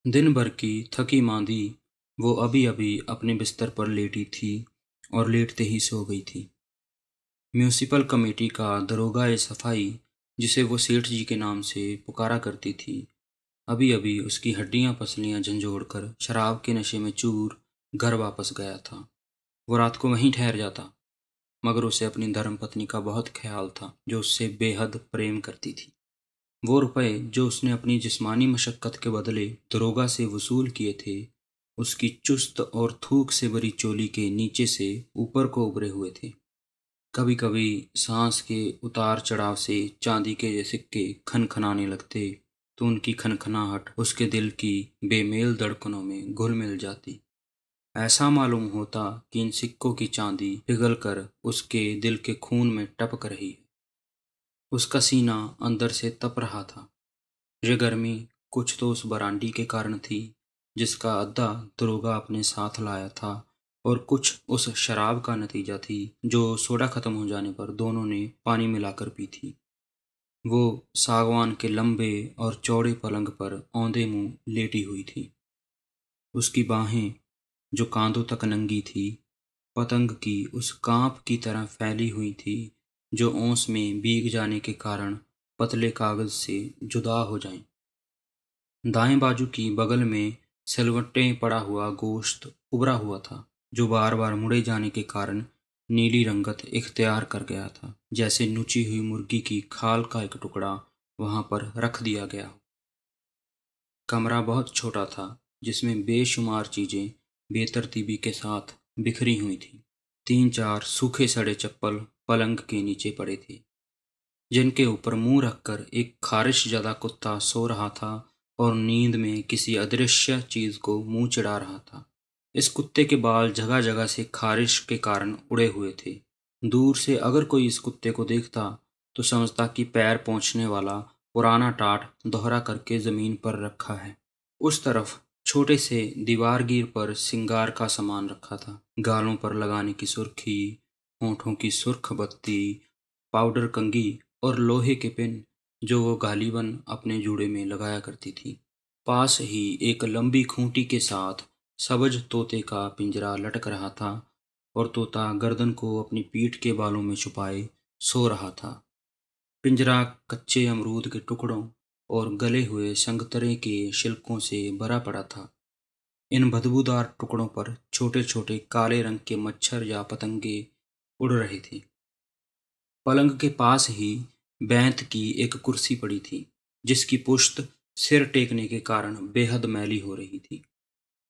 दिन भर की थकी मांदी वो अभी-अभी अपने बिस्तर पर लेटी थी और लेटते ही सो गई थी। म्युनिसिपल कमेटी का दरोगा-ए-सफाई, जिसे वो सेठ जी के नाम से पुकारा करती थी, अभी-अभी उसकी हड्डियाँ-पसलियाँ झंझोड़कर शराब के नशे में चूर घर वापस गया था। वो रात को वहीं ठहर जाता, मगर उसे अपनी धर्मपत्नी का बहुत ख़्याल था, जो उससे बेहद प्रेम करती थी। वो रुपए जो उसने अपनी जिस्मानी मशक्क़त के बदले दरोगा से वसूल किए थे, उसकी चुस्त और थूक से भरी चोली के नीचे से ऊपर को उभरे हुए थे। कभी-कभी सांस के उतार-चढ़ाव से चांदी के सिक्के खनखनाने लगते, तो उनकी खनखनाहट उसके दिल की बेमेल धड़कनों में घुल-मिल जाती। ऐसा मालूम होता कि इन सिक्कों की चांदी पिघलकर उसके दिल के खून में टपक रही है। उसका सीना अंदर से तप रहा था। ये गर्मी कुछ तो उस बरांडी के कारण थी, जिसका अद्दा दरोगा अपने साथ लाया था, और कुछ उस शराब का नतीजा थी, जो सोडा खत्म हो जाने पर दोनों ने पानी मिलाकर पी थी। वो सागवान के लंबे और चौड़े पलंग पर औंधे मुंह लेटी हुई थी। उसकी बाहें, जो कांधों तक नंगी थी, पतंग की उस कांप की तरह फैली हुई थी, जो ओस में भीग जाने के कारण पतले कागज से जुदा हो जाएं। दाएं बाजू की बगल में सिलवट्टे पड़ा हुआ गोश्त उभरा हुआ था, जो बार बार मुड़े जाने के कारण नीली रंगत इख्तियार कर गया था, जैसे नुची हुई मुर्गी की खाल का एक टुकड़ा वहां पर रख दिया गया हो। कमरा बहुत छोटा था, जिसमें बेशुमार चीजें बेतरतीबी के साथ बिखरी हुई थीं। तीन चार सूखे सड़े चप्पल पलंग के नीचे पड़े थे, जिनके ऊपर मुंह रखकर एक खारिश ज़दा कुत्ता सो रहा था और नींद में किसी अदृश्य चीज को मुंह चिढ़ा रहा था। इस कुत्ते के बाल जगह जगह से खारिश के कारण उड़े हुए थे। दूर से अगर कोई इस कुत्ते को देखता, तो समझता कि पैर पोंछने वाला पुराना टाट दोहरा करके जमीन पर रखा है। उस तरफ छोटे से दीवारगीर पर सिंगार का सामान रखा था। गालों पर लगाने की सुर्खी, होठों की सुर्ख बत्ती, पाउडर कंघी और लोहे के पिन, जो वो गालिबन अपने जूड़े में लगाया करती थी। पास ही एक लंबी खूंटी के साथ सब्ज तोते का पिंजरा लटक रहा था, और तोता गर्दन को अपनी पीठ के बालों में छुपाए सो रहा था। पिंजरा कच्चे अमरूद के टुकड़ों और गले हुए संगतरे के छिलकों से भरा पड़ा था। इन बदबूदार टुकड़ों पर छोटे छोटे काले रंग के मच्छर या पतंगे उड़ रहे थे। पलंग के पास ही बैंत की एक कुर्सी पड़ी थी, जिसकी पुश्त सिर टेकने के कारण बेहद मैली हो रही थी।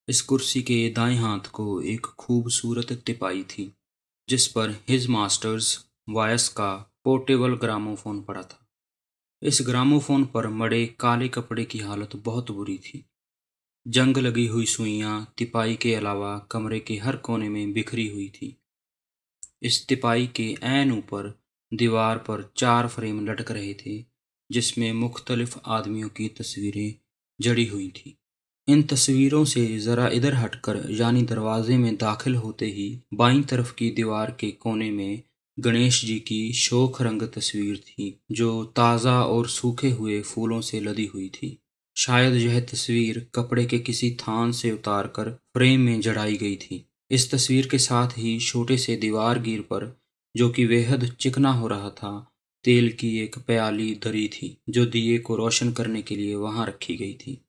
इस कुर्सी के दाएं हाथ को एक खूबसूरत तिपाई थी, जिस पर हिज मास्टर्स वॉयस का पोर्टेबल ग्रामोफोन पड़ा था। इस ग्रामोफोन पर मड़े काले कपड़े की हालत बहुत बुरी थी। जंग लगी हुई सुइयां तिपाई के अलावा कमरे के हर कोने में बिखरी हुई थी। इस तिपाई के ऐन ऊपर दीवार पर चार फ्रेम लटक रहे थे, जिसमें मुख्तलिफ आदमियों की तस्वीरें जड़ी हुई थी। इन तस्वीरों से जरा इधर हटकर, यानी दरवाजे में दाखिल होते ही बाईं तरफ की दीवार के कोने में गणेश जी की शोख रंग तस्वीर थी, जो ताज़ा और सूखे हुए फूलों से लदी हुई थी। शायद यह तस्वीर कपड़े के किसी थान से उतारकर फ्रेम में जड़ाई गई थी। इस तस्वीर के साथ ही छोटे से दीवारगीर पर, जो कि बेहद चिकना हो रहा था, तेल की एक प्याली धरी थी, जो दिए को रोशन करने के लिए वहां रखी गई थी।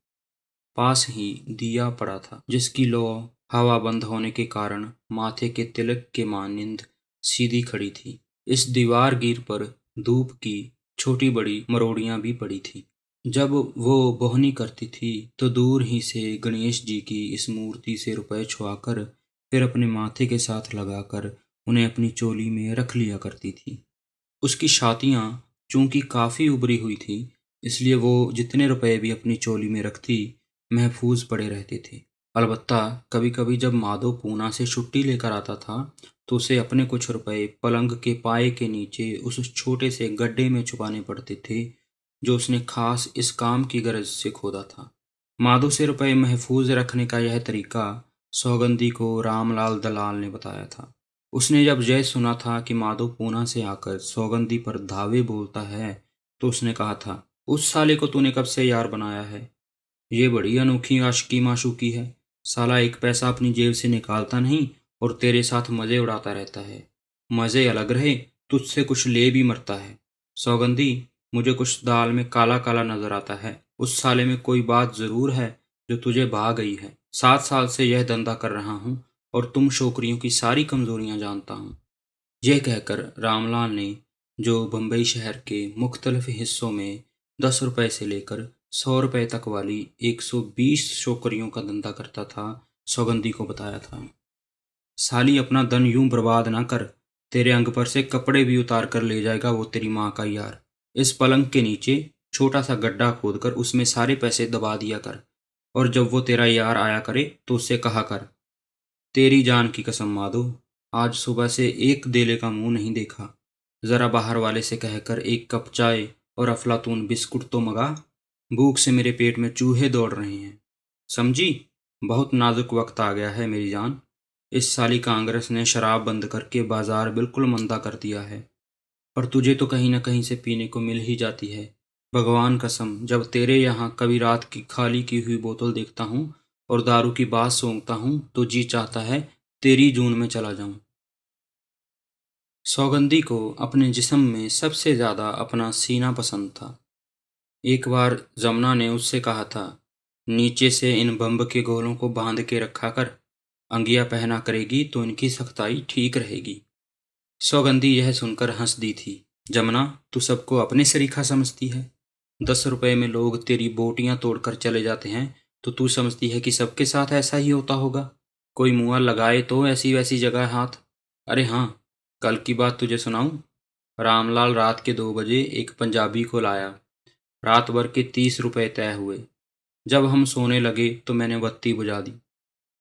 पास ही दिया पड़ा था, जिसकी लौ हवा बंद होने के कारण माथे के तिलक के मानिंद सीधी खड़ी थी। इस दीवारगीर पर धूप की छोटी बड़ी मरोड़ियां भी पड़ी थी। जब वो बोहनी करती थी, तो दूर ही से गणेश जी की इस मूर्ति से रुपए छुआकर फिर अपने माथे के साथ लगाकर उन्हें अपनी चोली में रख लिया करती थी। उसकी छातियाँ चूंकि काफ़ी उभरी हुई थी, इसलिए वो जितने रुपए भी अपनी चोली में रखती, महफूज पड़े रहते थे। अलबत्ता कभी कभी जब माधव पूना से छुट्टी लेकर आता था, तो उसे अपने कुछ रुपए पलंग के पाए के नीचे उस छोटे से गड्ढे में छुपाने पड़ते थे, जो उसने खास इस काम की गरज से खोदा था। माधव से रुपए महफूज रखने का यह तरीका सौगंधी को रामलाल दलाल ने बताया था। उसने जब यह सुना था कि माधव पूना से आकर सौगंधी पर धावे बोलता है, तो उसने कहा था, उस साले को तूने कब से यार बनाया है? ये बड़ी अनोखी आशिकी माशूकी है। साला एक पैसा अपनी जेब से निकालता नहीं और तेरे साथ मज़े उड़ाता रहता है। मज़े अलग रहे, तुझसे कुछ ले भी मरता है। सौगंधी, मुझे कुछ दाल में काला काला नजर आता है। उस साले में कोई बात ज़रूर है जो तुझे भा गई है। 7 साल से यह धंधा कर रहा हूँ और तुम छोकरियों की सारी कमज़ोरियाँ जानता हूँ। यह कहकर रामलाल ने, जो बम्बई शहर के मुख्तलिफ हिस्सों में 10 रुपए से लेकर 100 रुपए तक वाली 120 छोकरियों का धंधा करता था, सौगंधी को बताया था। साली, अपना धन यूं बर्बाद ना कर। तेरे अंग पर से कपड़े भी उतार कर ले जाएगा वो तेरी माँ का यार। इस पलंग के नीचे छोटा सा गड्ढा खोदकर उसमें सारे पैसे दबा दिया कर, और जब वो तेरा यार आया करे तो उससे कहा कर, तेरी जान की कसम माधो, आज सुबह से एक देले का मुंह नहीं देखा। जरा बाहर वाले से कहकर एक कप चाय और अफलातून बिस्कुट तो मंगा। भूख से मेरे पेट में चूहे दौड़ रहे हैं। समझी? बहुत नाजुक वक्त आ गया है मेरी जान। इस साली कांग्रेस ने शराब बंद करके बाजार बिल्कुल मंदा कर दिया है, पर तुझे तो कहीं न कहीं से पीने को मिल ही जाती है। भगवान कसम, जब तेरे यहाँ कभी रात की खाली की हुई बोतल देखता हूँ और दारू की बात सूंघता हूँ तो जी चाहता है तेरी जून में चला जाऊं। सौगंधी को अपने जिस्म में सबसे ज़्यादा अपना सीना पसंद था। एक बार जमुना ने उससे कहा था, नीचे से इन बम्ब के गोलों को बांध के रखा कर, अंगिया पहना करेगी तो इनकी सख्ताई ठीक रहेगी। सौगंधी यह सुनकर हंस दी थी। जमुना, तू सबको अपने सरीखा समझती है। 10 रुपए में लोग तेरी बोटियां तोड़कर चले जाते हैं तो तू समझती है कि सबके साथ ऐसा ही होता होगा। कोई मुँह लगाए तो ऐसी वैसी जगह हाथ। अरे हाँ, कल की बात तुझे सुनाऊं। रामलाल रात के 2 बजे एक पंजाबी को लाया। रात भर के 30 रुपए तय हुए। जब हम सोने लगे तो मैंने बत्ती बुझा दी।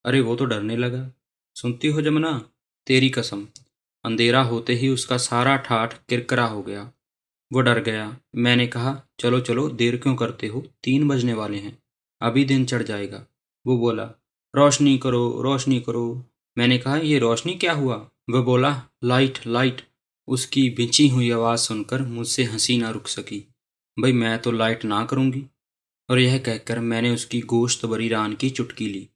अरे वो तो डरने लगा। सुनती हो जमुना, तेरी कसम, अंधेरा होते ही उसका सारा ठाठ किरकिरा हो गया। वो डर गया। मैंने कहा, चलो चलो, देर क्यों करते हो, 3 बजने वाले हैं, अभी दिन चढ़ जाएगा। वो बोला, रोशनी करो रोशनी करो। मैंने कहा, ये रोशनी क्या हुआ? वह बोला, लाइट लाइट। उसकी बिंची हुई आवाज़ सुनकर मुझसे हंसी ना रुक सकी। भाई, मैं तो लाइट ना करूँगी। और यह कहकर मैंने उसकी गोश्त भरी रान की चुटकी ली।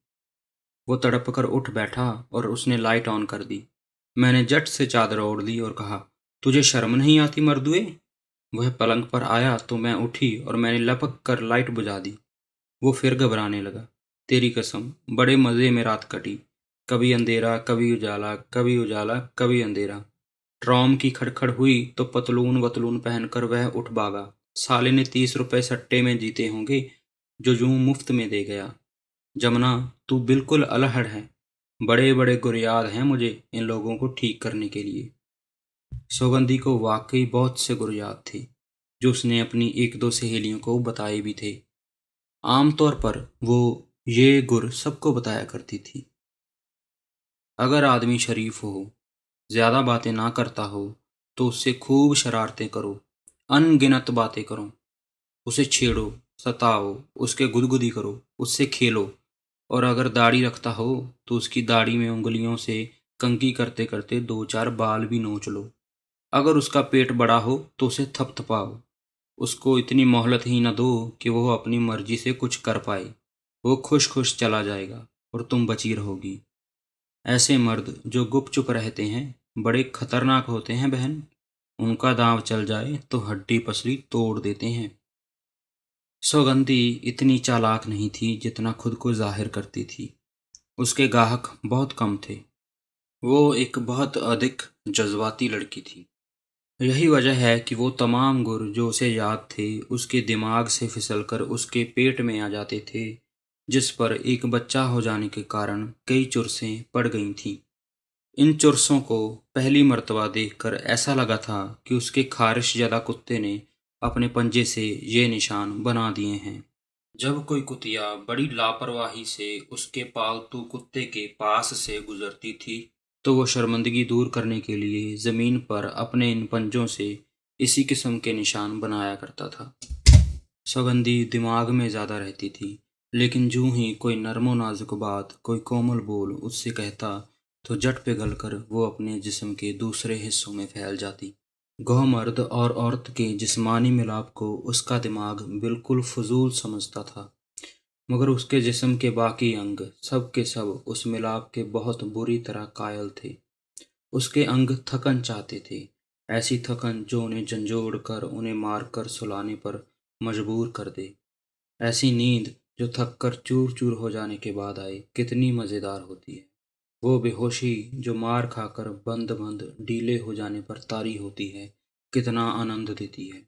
वो तड़प कर उठ बैठा और उसने लाइट ऑन कर दी। मैंने झट से चादर ओढ़ ली और कहा, तुझे शर्म नहीं आती मर्दुए? वह पलंग पर आया तो मैं उठी और मैंने लपक कर लाइट बुझा दी। वो फिर घबराने लगा। तेरी कसम, बड़े मज़े में रात कटी। कभी अंधेरा कभी उजाला, कभी उजाला कभी अंधेरा। ट्रॉम की खड़खड़ हुई तो पतलून वतलून पहनकर वह उठ भागा। साले ने 30 रुपए सट्टे में जीते होंगे जो यूं मुफ्त में दे गया। जमुना, तू बिल्कुल अलहड़ है। बड़े बड़े गुरियाद हैं मुझे इन लोगों को ठीक करने के लिए। सौगंधी को वाकई बहुत से गुर याद थे, जो उसने अपनी एक दो सहेलियों को बताए भी थे। आमतौर पर वो ये गुर सबको बताया करती थी। अगर आदमी शरीफ हो, ज़्यादा बातें ना करता हो, तो उससे खूब शरारतें करो, अनगिनत बातें करो, उसे छेड़ो, सताओ, उसके गुदगुदी करो, उससे खेलो। और अगर दाढ़ी रखता हो तो उसकी दाढ़ी में उंगलियों से कंघी करते करते 2 4 बाल भी नोच लो। अगर उसका पेट बड़ा हो तो उसे थपथपाओ। उसको इतनी मोहलत ही न दो कि वह अपनी मर्जी से कुछ कर पाए। वो खुश खुश चला जाएगा और तुम बची रहोगी। ऐसे मर्द जो गुपचुप रहते हैं बड़े खतरनाक होते हैं बहन। उनका दांव चल जाए तो हड्डी पसली तोड़ देते हैं। सौगंधी इतनी चालाक नहीं थी जितना खुद को जाहिर करती थी। उसके गाहक बहुत कम थे। वो एक बहुत अधिक जज्बाती लड़की थी। यही वजह है कि वो तमाम गुर जो उसे याद थे उसके दिमाग से फिसलकर उसके पेट में आ जाते थे, जिस पर एक बच्चा हो जाने के कारण कई चुरसें पड़ गई थीं। इन चुरसों को पहली मर्तबा देखकर ऐसा लगा था कि उसके खारिश ज़्यादा कुत्ते ने अपने पंजे से ये निशान बना दिए हैं। जब कोई कुतिया बड़ी लापरवाही से उसके पालतू कुत्ते के पास से गुजरती थी तो वो शर्मिंदगी दूर करने के लिए ज़मीन पर अपने इन पंजों से इसी किस्म के निशान बनाया करता था। सौगंधी दिमाग में ज़्यादा रहती थी, लेकिन जूं ही कोई नरमो नाजुक बात, कोई कोमल बोल उससे कहता तो झट पिघलकर वो अपने जिस्म के दूसरे हिस्सों में फैल जाती। गौ मर्द और औरत के जिस्मानी मिलाप को उसका दिमाग बिल्कुल फजूल समझता था। मगर उसके जिस्म के बाकी अंग सब के सब उस मिलाप के बहुत बुरी तरह कायल थे। उसके अंग थकन चाहते थे, ऐसी थकन जो उन्हें झंझोड़ कर उन्हें मारकर सुलाने पर मजबूर कर दे। ऐसी नींद जो थक कर चूर चूर हो जाने के बाद आए, कितनी मज़ेदार होती है। वो बेहोशी जो मार खाकर बंद बंद ढीले हो जाने पर तारी होती है, कितना आनंद देती है।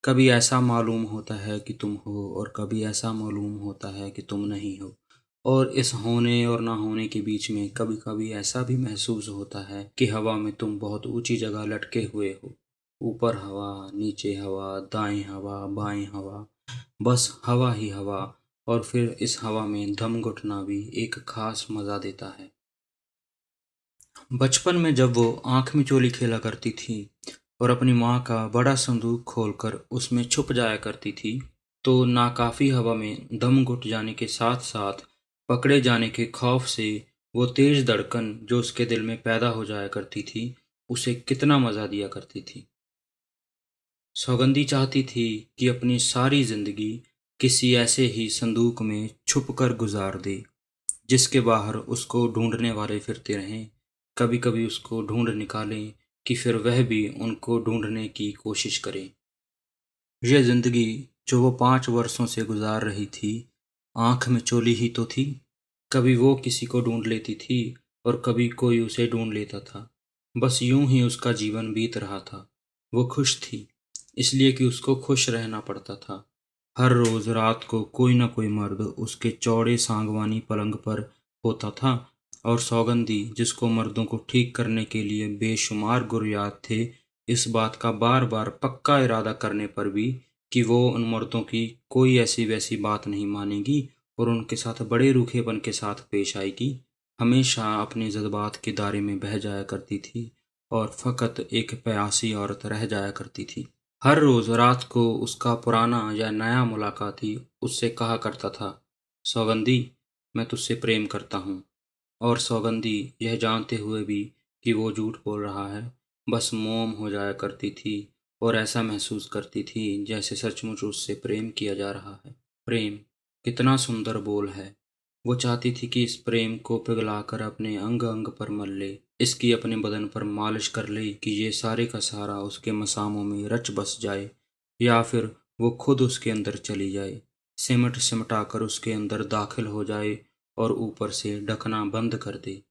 कभी ऐसा मालूम होता है कि तुम हो और कभी ऐसा मालूम होता है कि तुम नहीं हो। और इस होने और ना होने के बीच में कभी कभी ऐसा भी महसूस होता है कि हवा में तुम बहुत ऊंची जगह लटके हुए हो। ऊपर हवा, नीचे हवा, दाएं हवा, बाएं हवा, बस हवा ही हवा। और फिर इस हवा में दम घुटना भी एक खास मज़ा देता है। बचपन में जब वो आँख मिचोली खेला करती थी और अपनी माँ का बड़ा संदूक खोलकर उसमें छुप जाया करती थी, तो नाकाफ़ी हवा में दम घुट जाने के साथ-साथ पकड़े जाने के खौफ से वो तेज़ धड़कन जो उसके दिल में पैदा हो जाया करती थी, उसे कितना मज़ा दिया करती थी। सौगंधी चाहती थी कि अपनी सारी ज़िंदगी किसी ऐसे ही संदूक में छुप कर गुजार दे, जिसके बाहर उसको ढूंढने वाले फिरते रहें, कभी-कभी उसको ढूंढ निकालें कि फिर वह भी उनको ढूंढने की कोशिश करे। ये ज़िंदगी जो वो 5 वर्षों से गुजार रही थी, आँख में चोली ही तो थी। कभी वो किसी को ढूंढ लेती थी और कभी कोई उसे ढूंढ लेता था। बस यूं ही उसका जीवन बीत रहा था। वो खुश थी, इसलिए कि उसको खुश रहना पड़ता था। हर रोज़ रात को कोई न कोई मर्द उसके चौड़े सागवानी पलंग पर होता था और सौगंधी, जिसको मर्दों को ठीक करने के लिए बेशुमार गुर याद थे, इस बात का बार बार पक्का इरादा करने पर भी कि वो उन मर्दों की कोई ऐसी वैसी बात नहीं मानेगी और उनके साथ बड़े रूखेपन के साथ पेश आएगी, हमेशा अपने जज्बात के दायरे में बह जाया करती थी और फ़कत एक प्यासी औरत रह जाया करती थी। हर रोज़ रात को उसका पुराना या नया मुलाकाती उससे कहा करता था, सौगंधी, मैं तुझसे प्रेम करता हूँ। और सौगंधी यह जानते हुए भी कि वो झूठ बोल रहा है, बस मौन हो जाया करती थी और ऐसा महसूस करती थी जैसे सचमुच उससे प्रेम किया जा रहा है। प्रेम कितना सुंदर बोल है। वो चाहती थी कि इस प्रेम को पिघलाकर अपने अंग अंग पर मल ले, इसकी अपने बदन पर मालिश कर ले कि ये सारे का सारा उसके मसामों में रच बस जाए, या फिर वो खुद उसके अंदर चली जाए, सिमट सिमटा कर उसके अंदर दाखिल हो जाए और ऊपर से ढकना बंद कर दे।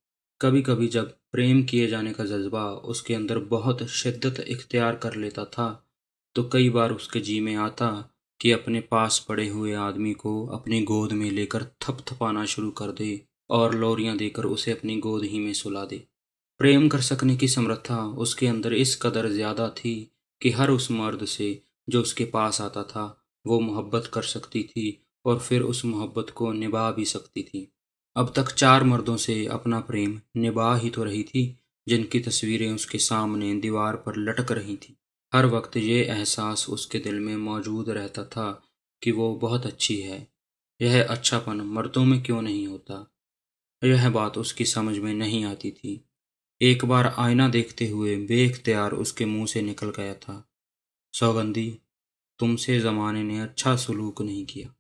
कभी कभी जब प्रेम किए जाने का जज्बा उसके अंदर बहुत शिद्दत इख्तियार कर लेता था, तो कई बार उसके जी में आता कि अपने पास पड़े हुए आदमी को अपनी गोद में लेकर थपथपाना शुरू कर दे और लोरियां देकर उसे अपनी गोद ही में सुला दे। प्रेम कर सकने की समर्था उसके अंदर इस कदर ज्यादा थी कि हर उस मर्द से जो उसके पास आता था, वो मोहब्बत कर सकती थी और फिर उस मोहब्बत को निभा भी सकती थी। अब तक 4 मर्दों से अपना प्रेम निभा ही तो रही थी, जिनकी तस्वीरें उसके सामने दीवार पर लटक रही थीं। हर वक्त ये एहसास उसके दिल में मौजूद रहता था कि वो बहुत अच्छी है। यह अच्छापन मर्दों में क्यों नहीं होता? यह बात उसकी समझ में नहीं आती थी। एक बार आईना देखते हुए बेइख्तियार उसके मुंह से निकल गया था, सौगंधी, तुमसे ज़माने ने अच्छा सलूक नहीं किया।